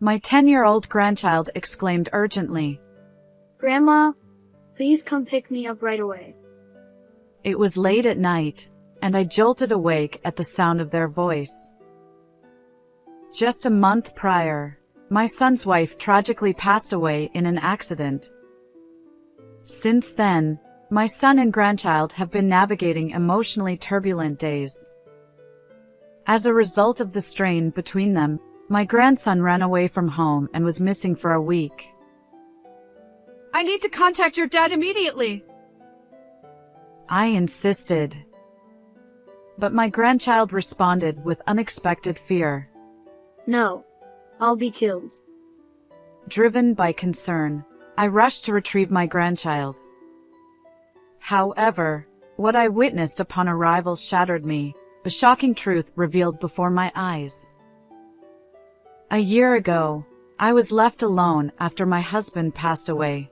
My 10-year-old grandchild exclaimed urgently. Grandma, please come pick me up right away. It was late at night, and I jolted awake at the sound of their voice. Just a month prior, my son's wife tragically passed away in an accident. Since then, my son and grandchild have been navigating emotionally turbulent days. As a result of the strain between them, my grandson ran away from home and was missing for a week. I need to contact your dad immediately. I insisted. But my grandchild responded with unexpected fear. No, I'll be killed. Driven by concern, I rushed to retrieve my grandchild. However, what I witnessed upon arrival shattered me, the shocking truth revealed before my eyes. A year ago, I was left alone after my husband passed away.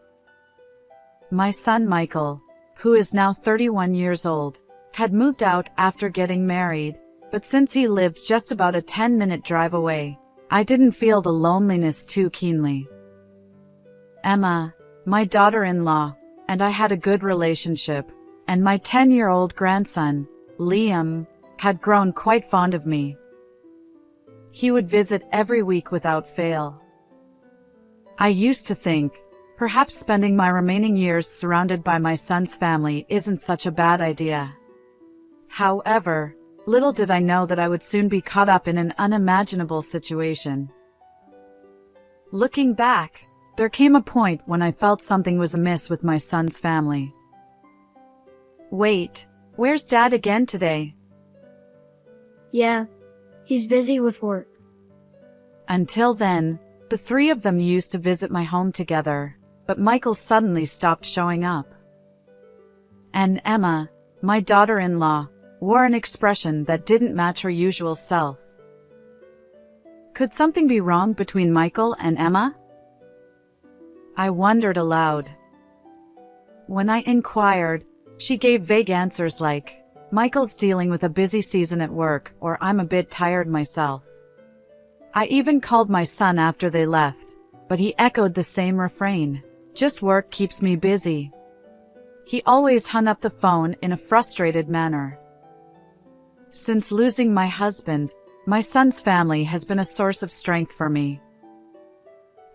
My son Michael, who is now 31 years old, had moved out after getting married, but since he lived just about a 10-minute drive away, I didn't feel the loneliness too keenly. Emma, my daughter-in-law, and I had a good relationship, and my 10-year-old grandson, Liam, had grown quite fond of me. He would visit every week without fail. I used to think, perhaps spending my remaining years surrounded by my son's family isn't such a bad idea. However, little did I know that I would soon be caught up in an unimaginable situation. Looking back, there came a point when I felt something was amiss with my son's family. Wait, where's Dad again today? Yeah, he's busy with work. Until then, the three of them used to visit my home together, but Michael suddenly stopped showing up. And Emma, my daughter-in-law, wore an expression that didn't match her usual self. Could something be wrong between Michael and Emma? I wondered aloud. When I inquired, she gave vague answers like, "Michael's dealing with a busy season at work," or "I'm a bit tired myself." I even called my son after they left, but he echoed the same refrain, "Just work keeps me busy." He always hung up the phone in a frustrated manner. Since losing my husband, my son's family has been a source of strength for me.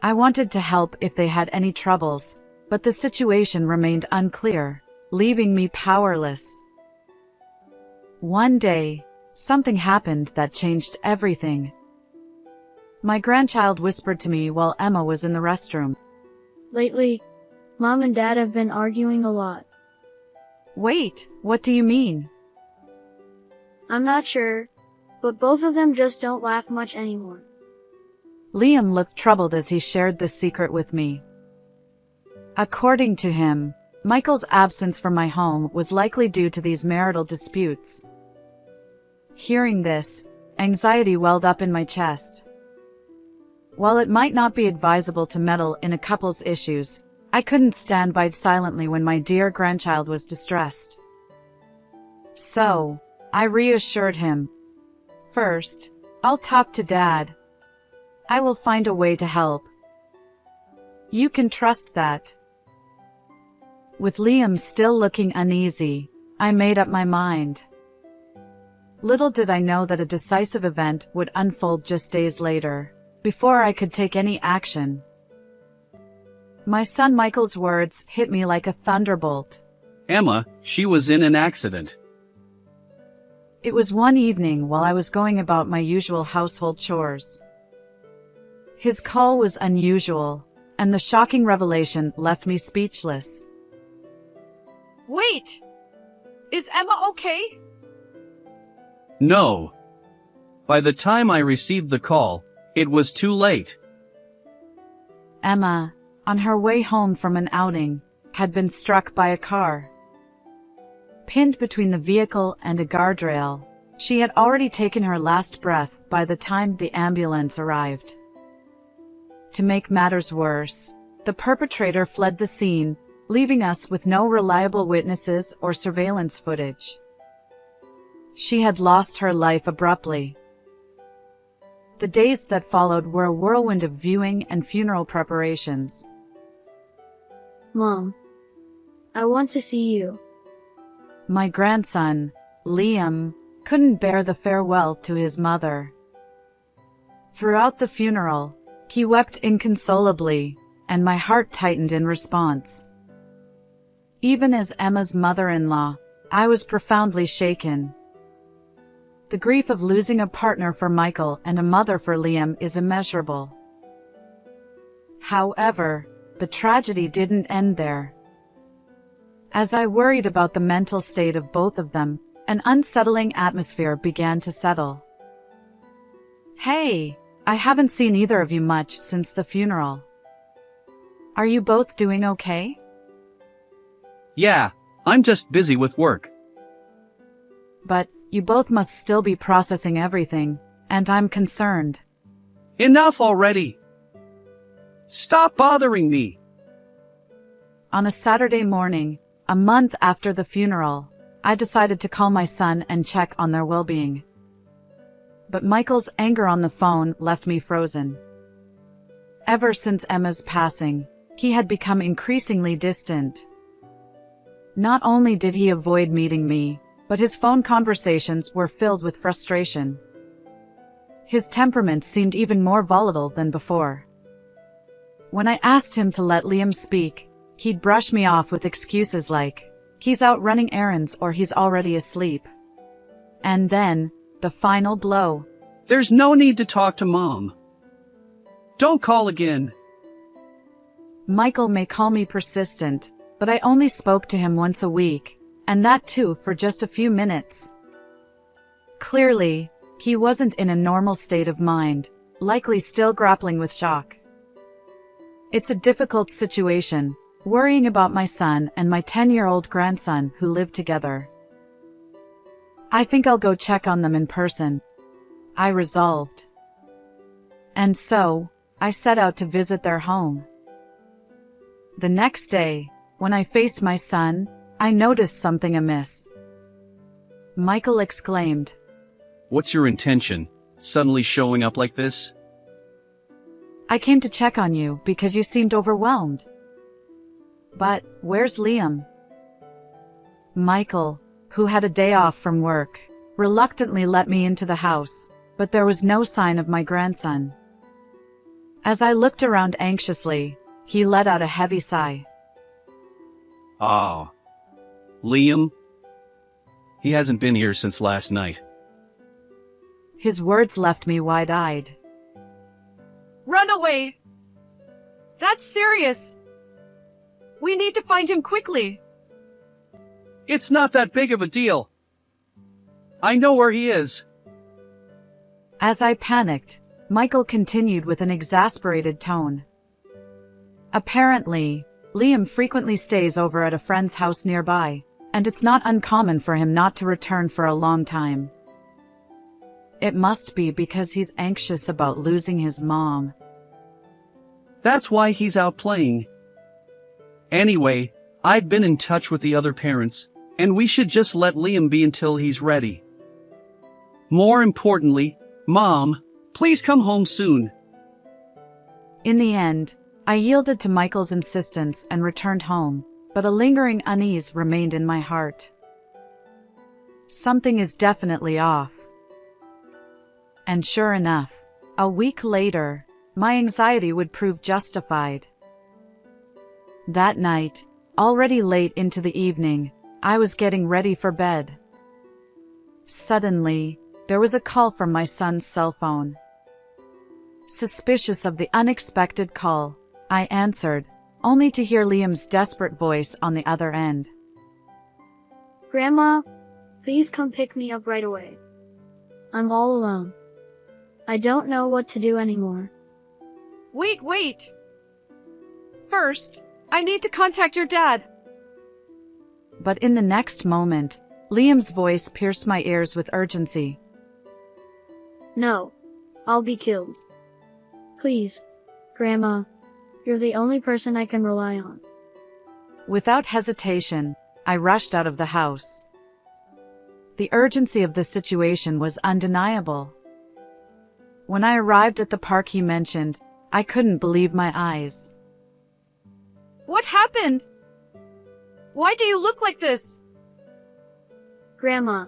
I wanted to help if they had any troubles, but the situation remained unclear, leaving me powerless. One day, something happened that changed everything. My grandchild whispered to me while Emma was in the restroom. Lately, Mom and Dad have been arguing a lot. Wait, what do you mean? I'm not sure, but both of them just don't laugh much anymore. Liam looked troubled as he shared this secret with me. According to him, Michael's absence from my home was likely due to these marital disputes. Hearing this, anxiety welled up in my chest. While it might not be advisable to meddle in a couple's issues, I couldn't stand by silently when my dear grandchild was distressed. So, I reassured him. First, I'll talk to Dad. I will find a way to help. You can trust that. With Liam still looking uneasy, I made up my mind. Little did I know that a decisive event would unfold just days later, before I could take any action. My son Michael's words hit me like a thunderbolt. Emma, she was in an accident. It was one evening while I was going about my usual household chores. His call was unusual, and the shocking revelation left me speechless. Wait! Is Emma okay? No. By the time I received the call, it was too late. Emma, on her way home from an outing, had been struck by a car. Pinned between the vehicle and a guardrail, she had already taken her last breath by the time the ambulance arrived. To make matters worse, the perpetrator fled the scene, leaving us with no reliable witnesses or surveillance footage. She had lost her life abruptly. The days that followed were a whirlwind of viewing and funeral preparations. Mom, I want to see you. My grandson, Liam, couldn't bear the farewell to his mother. Throughout the funeral, he wept inconsolably, and my heart tightened in response. Even as Emma's mother-in-law, I was profoundly shaken. The grief of losing a partner for Michael and a mother for Liam is immeasurable. However, the tragedy didn't end there. As I worried about the mental state of both of them, an unsettling atmosphere began to settle. Hey, I haven't seen either of you much since the funeral. Are you both doing okay? Yeah, I'm just busy with work. But you both must still be processing everything, and I'm concerned. Enough already! Stop bothering me! On a Saturday morning, a month after the funeral, I decided to call my son and check on their well-being. But Michael's anger on the phone left me frozen. Ever since Emma's passing, he had become increasingly distant. Not only did he avoid meeting me, but his phone conversations were filled with frustration. His temperament seemed even more volatile than before. When I asked him to let Liam speak, he'd brush me off with excuses like, he's out running errands or he's already asleep. And then, the final blow. There's no need to talk to Mom. Don't call again. Michael may call me persistent, but I only spoke to him once a week, and that too for just a few minutes. Clearly, he wasn't in a normal state of mind, likely still grappling with shock. It's a difficult situation, worrying about my son and my 10-year-old grandson who live together. I think I'll go check on them in person, I resolved. And so, I set out to visit their home. The next day, when I faced my son, I noticed something amiss. Michael exclaimed, What's your intention, suddenly showing up like this? I came to check on you because you seemed overwhelmed. But, where's Liam? Michael, who had a day off from work, reluctantly let me into the house, but there was no sign of my grandson. As I looked around anxiously, he let out a heavy sigh. Ah. Liam? He hasn't been here since last night. His words left me wide-eyed. Run away! That's serious! We need to find him quickly! It's not that big of a deal. I know where he is. As I panicked, Michael continued with an exasperated tone. Apparently, Liam frequently stays over at a friend's house nearby, and it's not uncommon for him not to return for a long time. It must be because he's anxious about losing his mom. That's why he's out playing. Anyway, I'd been in touch with the other parents, and we should just let Liam be until he's ready. More importantly, Mom, please come home soon. In the end, I yielded to Michael's insistence and returned home, but a lingering unease remained in my heart. Something is definitely off. And sure enough, a week later, my anxiety would prove justified. That night, already late into the evening, I was getting ready for bed. Suddenly, there was a call from my son's cell phone. Suspicious of the unexpected call, I answered, only to hear Liam's desperate voice on the other end. Grandma, please come pick me up right away. I'm all alone. I don't know what to do anymore. Wait! First, I need to contact your dad. But in the next moment, Liam's voice pierced my ears with urgency. No, I'll be killed. Please, Grandma, you're the only person I can rely on. Without hesitation, I rushed out of the house. The urgency of the situation was undeniable. When I arrived at the park he mentioned, I couldn't believe my eyes. What happened? Why do you look like this? Grandma.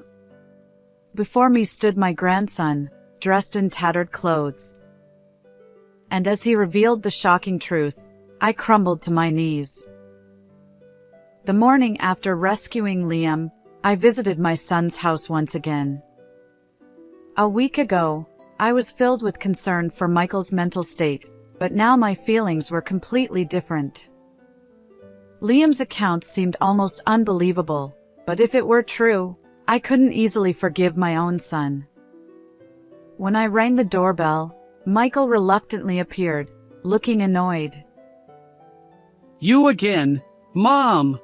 Before me stood my grandson, dressed in tattered clothes. And as he revealed the shocking truth, I crumbled to my knees. The morning after rescuing Liam, I visited my son's house once again. A week ago, I was filled with concern for Michael's mental state, but now my feelings were completely different. Liam's account seemed almost unbelievable, but if it were true, I couldn't easily forgive my own son. When I rang the doorbell, Michael reluctantly appeared, looking annoyed. You again, Mom!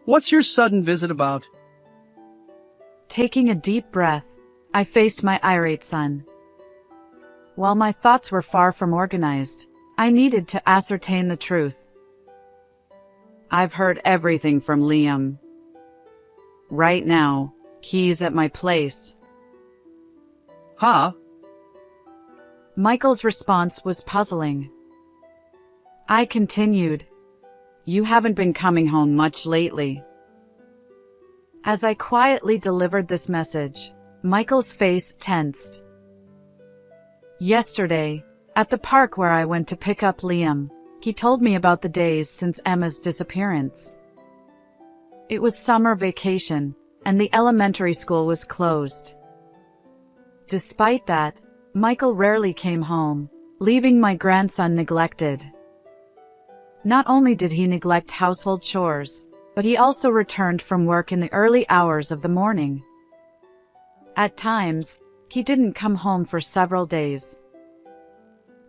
What's your sudden visit about? Taking a deep breath, I faced my irate son. While my thoughts were far from organized, I needed to ascertain the truth. I've heard everything from Liam. Right now, he's at my place. Huh? Michael's response was puzzling. I continued. You haven't been coming home much lately. As I quietly delivered this message, Michael's face tensed. Yesterday, at the park where I went to pick up Liam, he told me about the days since Emma's disappearance. It was summer vacation, and the elementary school was closed. Despite that, Michael rarely came home, leaving my grandson neglected. Not only did he neglect household chores, but he also returned from work in the early hours of the morning. At times, he didn't come home for several days.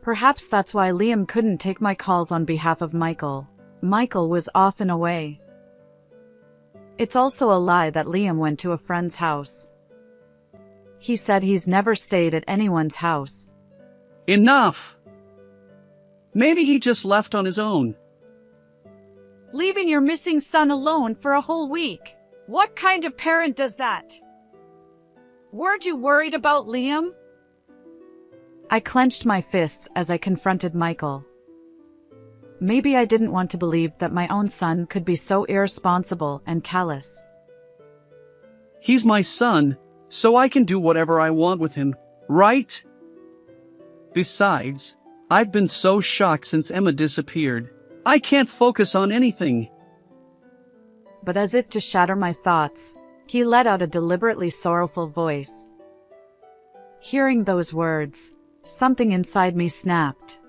Perhaps that's why Liam couldn't take my calls on behalf of Michael. Michael was often away. It's also a lie that Liam went to a friend's house. He said he's never stayed at anyone's house. Enough! Maybe he just left on his own. Leaving your missing son alone for a whole week. What kind of parent does that? Weren't you worried about Liam? I clenched my fists as I confronted Michael. Maybe I didn't want to believe that my own son could be so irresponsible and callous. He's my son, so I can do whatever I want with him, right? Besides, I've been so shocked since Emma disappeared. I can't focus on anything. But as if to shatter my thoughts, he let out a deliberately sorrowful voice. Hearing those words, something inside me snapped.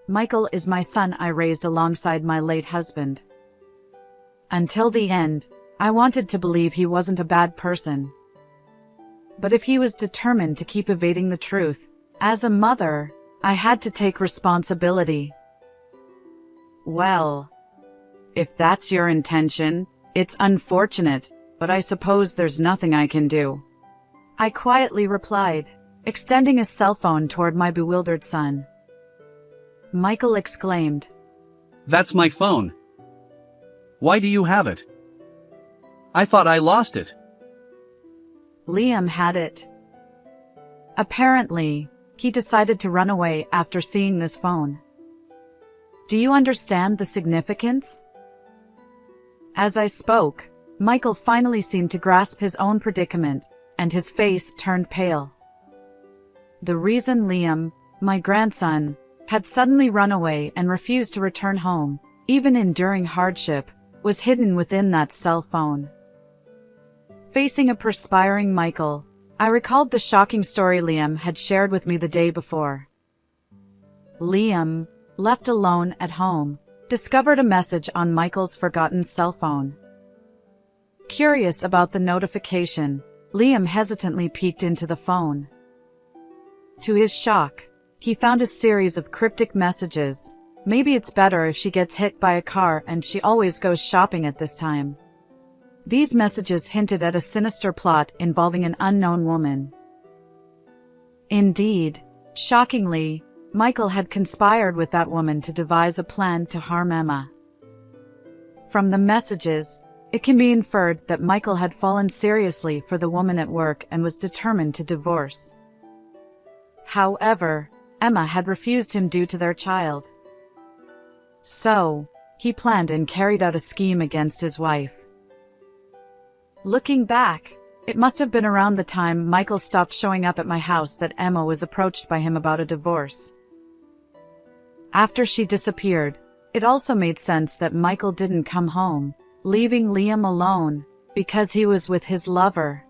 Michael is my son I raised alongside my late husband. Until the end, I wanted to believe he wasn't a bad person. But if he was determined to keep evading the truth, as a mother, I had to take responsibility. Well, if that's your intention, it's unfortunate, but I suppose there's nothing I can do. I quietly replied, extending a cell phone toward my bewildered son. Michael exclaimed, That's my phone. Why do you have it? I thought I lost it. Liam had it. Apparently, he decided to run away after seeing this phone. Do you understand the significance? As I spoke, Michael finally seemed to grasp his own predicament, and his face turned pale. The reason Liam, my grandson, had suddenly run away and refused to return home, even enduring hardship, was hidden within that cell phone. Facing a perspiring Michael, I recalled the shocking story Liam had shared with me the day before. Liam, left alone at home, discovered a message on Michael's forgotten cell phone. Curious about the notification, Liam hesitantly peeked into the phone. To his shock, he found a series of cryptic messages. Maybe it's better if she gets hit by a car and she always goes shopping at this time. These messages hinted at a sinister plot involving an unknown woman. Indeed, shockingly, Michael had conspired with that woman to devise a plan to harm Emma. From the messages, it can be inferred that Michael had fallen seriously for the woman at work and was determined to divorce. However, Emma had refused him due to their child. So, he planned and carried out a scheme against his wife. Looking back, it must have been around the time Michael stopped showing up at my house that Emma was approached by him about a divorce. After she disappeared, it also made sense that Michael didn't come home, leaving Liam alone, because he was with his lover.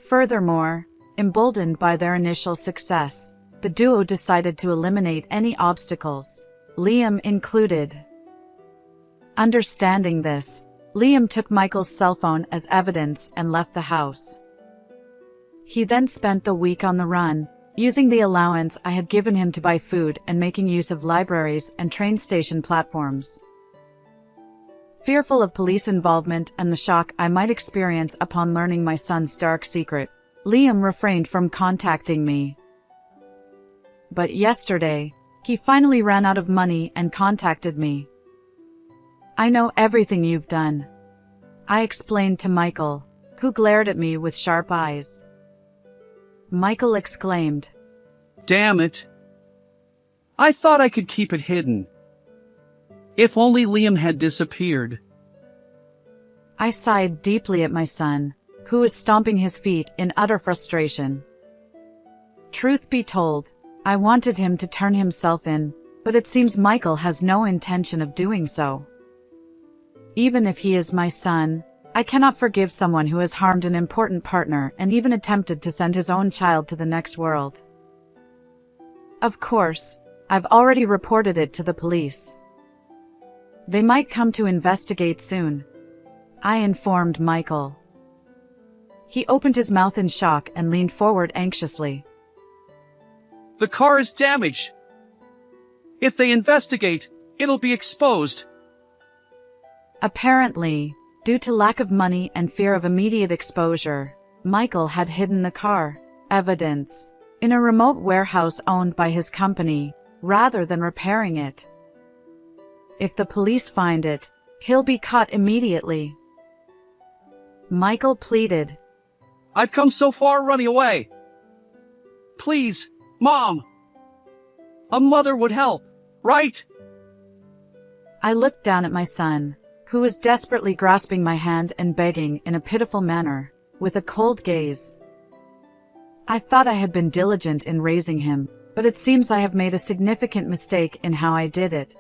Furthermore, emboldened by their initial success, the duo decided to eliminate any obstacles, Liam included. Understanding this, Liam took Michael's cell phone as evidence and left the house. He then spent the week on the run, using the allowance I had given him to buy food and making use of libraries and train station platforms. Fearful of police involvement and the shock I might experience upon learning my son's dark secret, Liam refrained from contacting me. But yesterday, he finally ran out of money and contacted me. "I know everything you've done," I explained to Michael, who glared at me with sharp eyes. Michael exclaimed, "Damn it! I thought I could keep it hidden. If only Liam had disappeared." I sighed deeply at my son, who was stomping his feet in utter frustration. Truth be told, I wanted him to turn himself in, but it seems Michael has no intention of doing so. Even if he is my son, I cannot forgive someone who has harmed an important partner and even attempted to send his own child to the next world. Of course, I've already reported it to the police. They might come to investigate soon, I informed Michael. He opened his mouth in shock and leaned forward anxiously. "The car is damaged. If they investigate, it'll be exposed." Apparently, due to lack of money and fear of immediate exposure, Michael had hidden the car evidence in a remote warehouse owned by his company, rather than repairing it. If the police find it, he'll be caught immediately. Michael pleaded, "I've come so far running away. Please, Mom. A mother would help, right?" I looked down at my son, who was desperately grasping my hand and begging in a pitiful manner, with a cold gaze. I thought I had been diligent in raising him, but it seems I have made a significant mistake in how I did it.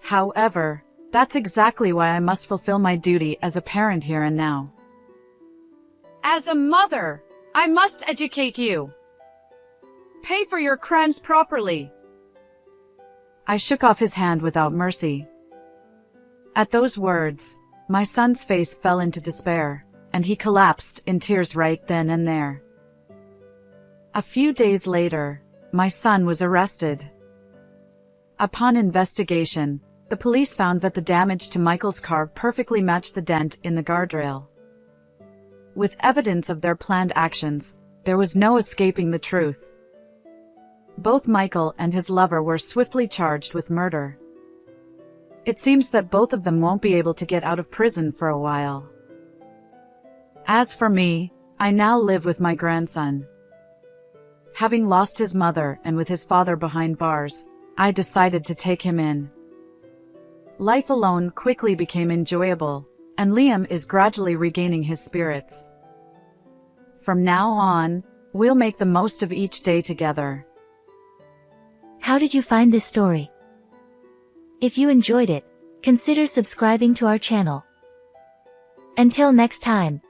However, that's exactly why I must fulfill my duty as a parent here and now. As a mother, I must educate you. Pay for your crimes properly. I shook off his hand without mercy. At those words, my son's face fell into despair, and he collapsed in tears right then and there. A few days later, my son was arrested. Upon investigation, the police found that the damage to Michael's car perfectly matched the dent in the guardrail. With evidence of their planned actions, there was no escaping the truth. Both Michael and his lover were swiftly charged with murder. It seems that both of them won't be able to get out of prison for a while. As for me, I now live with my grandson. Having lost his mother and with his father behind bars, I decided to take him in. Life alone quickly became enjoyable, and Liam is gradually regaining his spirits. From now on, we'll make the most of each day together. How did you find this story? If you enjoyed it, consider subscribing to our channel. Until next time.